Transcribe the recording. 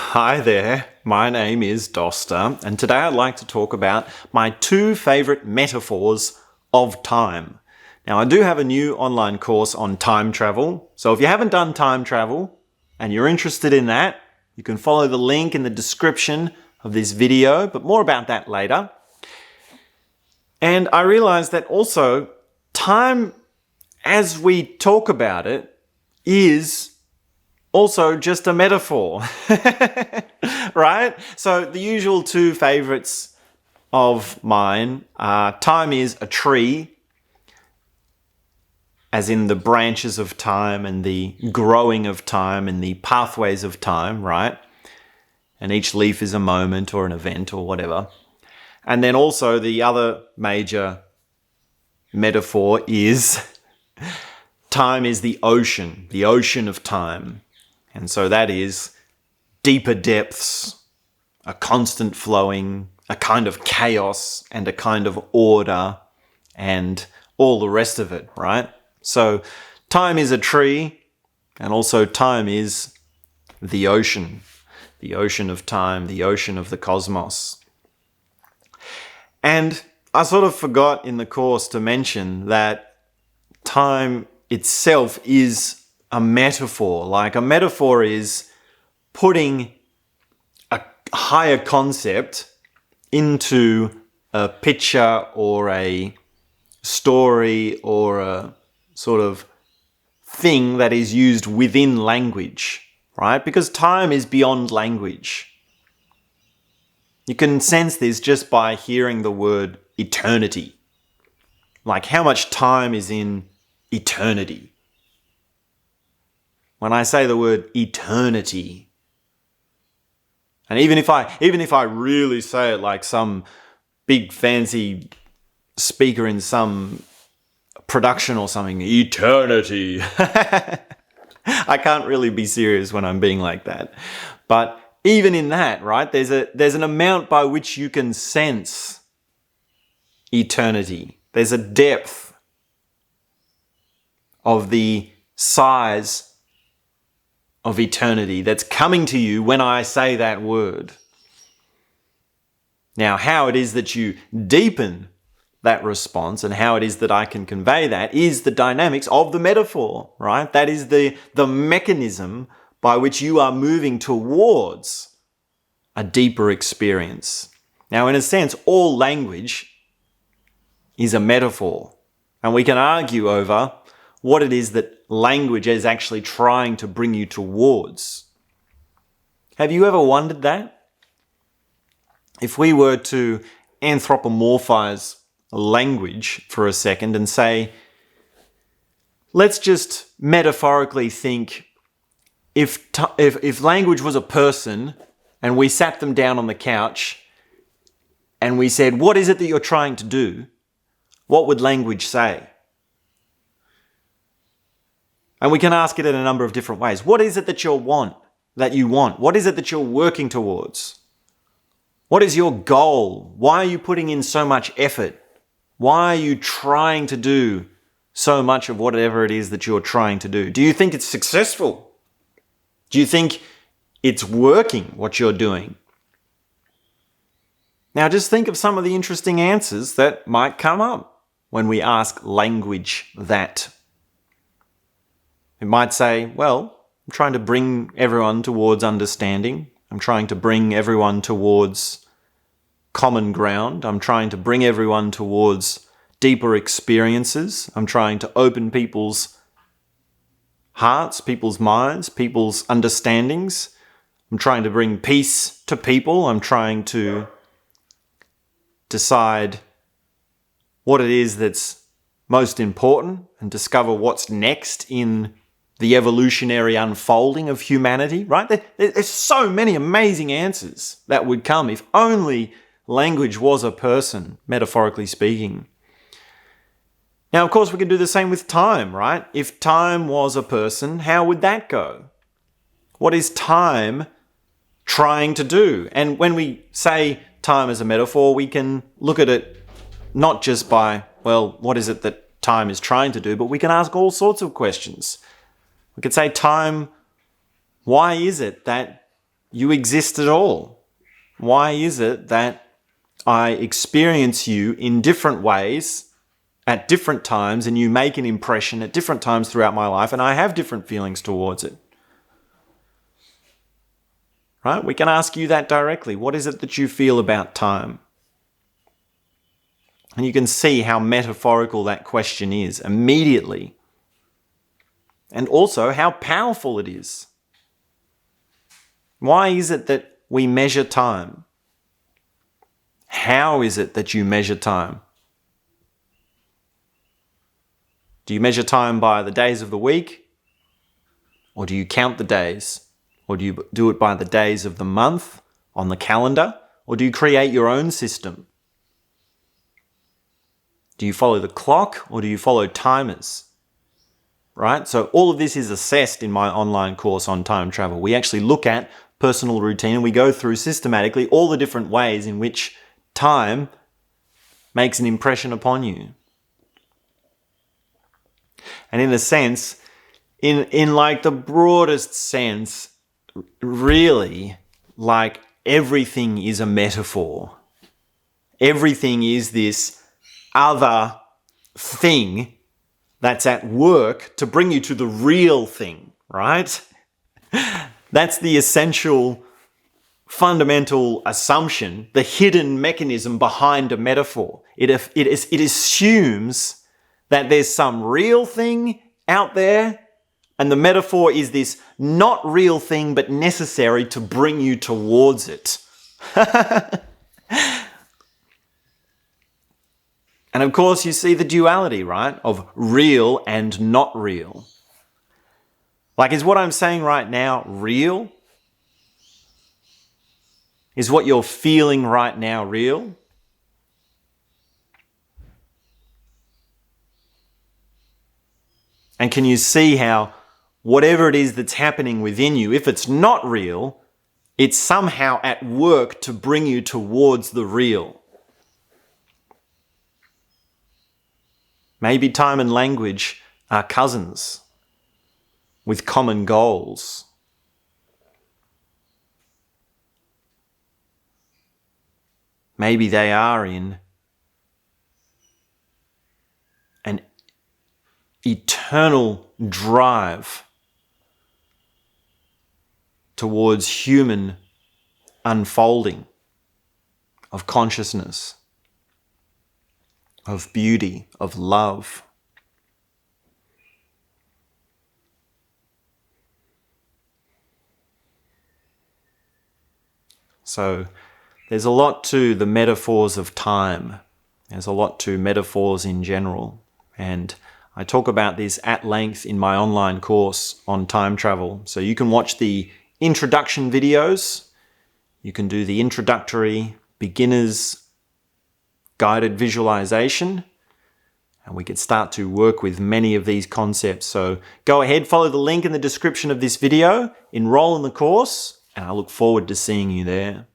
Hi there, my name is Doster, and today I'd like to talk about my two favourite metaphors of time. Now, I do have a new online course on time travel, so if you haven't done time travel and you're interested in that, you can follow the link in the description of this video, but more about that later. And I realised that also time, as we talk about it, is also just a metaphor, right? So the usual two favorites of mine are time is a tree, as in the branches of time and the growing of time and the pathways of time, right? And each leaf is a moment or an event or whatever. And then also the other major metaphor is time is the ocean of time. And so that is deeper depths, a constant flowing, a kind of chaos and a kind of order and all the rest of it, right? So time is a tree, and also time is the ocean of time, the ocean of the cosmos. And I sort of forgot in the course to mention that time itself is a metaphor. Like a metaphor is putting a higher concept into a picture or a story or a sort of thing that is used within language, right? Because time is beyond language. You can sense this just by hearing the word eternity. Like how much time is in eternity? When I say the word eternity, and even if I really say it like some big fancy speaker in some production or something, eternity, I can't really be serious when I'm being like that. But even in that, right, there's an amount by which you can sense eternity. There's a depth of the size of eternity that's coming to you when I say that word. Now, how it is that you deepen that response and how it is that I can convey that is the dynamics of the metaphor, right? That is the mechanism by which you are moving towards a deeper experience. Now, in a sense, all language is a metaphor, and we can argue over what it is that language is actually trying to bring you towards. Have you ever wondered that? If we were to anthropomorphize language for a second and say, let's just metaphorically think if language was a person and we sat them down on the couch and we said, what is it that you're trying to do? What would language say? And we can ask it in a number of different ways. What is it that you want? What is it that you're working towards? What is your goal? Why are you putting in so much effort? Why are you trying to do so much of whatever it is that you're trying to do? Do you think it's successful? Do you think it's working, what you're doing? Now just think of some of the interesting answers that might come up when we ask language that. It might say, well, I'm trying to bring everyone towards understanding. I'm trying to bring everyone towards common ground. I'm trying to bring everyone towards deeper experiences. I'm trying to open people's hearts, people's minds, people's understandings. I'm trying to bring peace to people. I'm trying to decide what it is that's most important and discover what's next in the evolutionary unfolding of humanity, right? There's so many amazing answers that would come if only language was a person, metaphorically speaking. Now, of course, we can do the same with time, right? If time was a person, how would that go? What is time trying to do? And when we say time as a metaphor, we can look at it not just by, well, what is it that time is trying to do, but we can ask all sorts of questions. We could say, time, why is it that you exist at all? Why is it that I experience you in different ways at different times, and you make an impression at different times throughout my life, and I have different feelings towards it? Right? We can ask you that directly. What is it that you feel about time? And you can see how metaphorical that question is immediately. And also how powerful it is. Why is it that we measure time? How is it that you measure time? Do you measure time by the days of the week? Or do you count the days? Or do you do it by the days of the month on the calendar? Or do you create your own system? Do you follow the clock or do you follow timers? Right? So all of this is assessed in my online course on time travel. We actually look at personal routine and we go through systematically all the different ways in which time makes an impression upon you. And in a sense, in like the broadest sense, really, like everything is a metaphor. Everything is this other thing that's at work to bring you to the real thing, right? That's the essential, fundamental assumption, the hidden mechanism behind a metaphor. It assumes that there's some real thing out there, and the metaphor is this not real thing but necessary to bring you towards it. And of course you see the duality, right, of real and not real. Like, is what I'm saying right now real? Is what you're feeling right now real? And can you see how whatever it is that's happening within you, if it's not real, it's somehow at work to bring you towards the real? Maybe time and language are cousins with common goals. Maybe they are in an eternal drive towards human unfolding of consciousness, of beauty, of love. So there's a lot to the metaphors of time. There's a lot to metaphors in general. And I talk about this at length in my online course on time travel. So you can watch the introduction videos. You can do the introductory beginners guided visualization, and we can start to work with many of these concepts. So go ahead, follow the link in the description of this video, enroll in the course, and I look forward to seeing you there.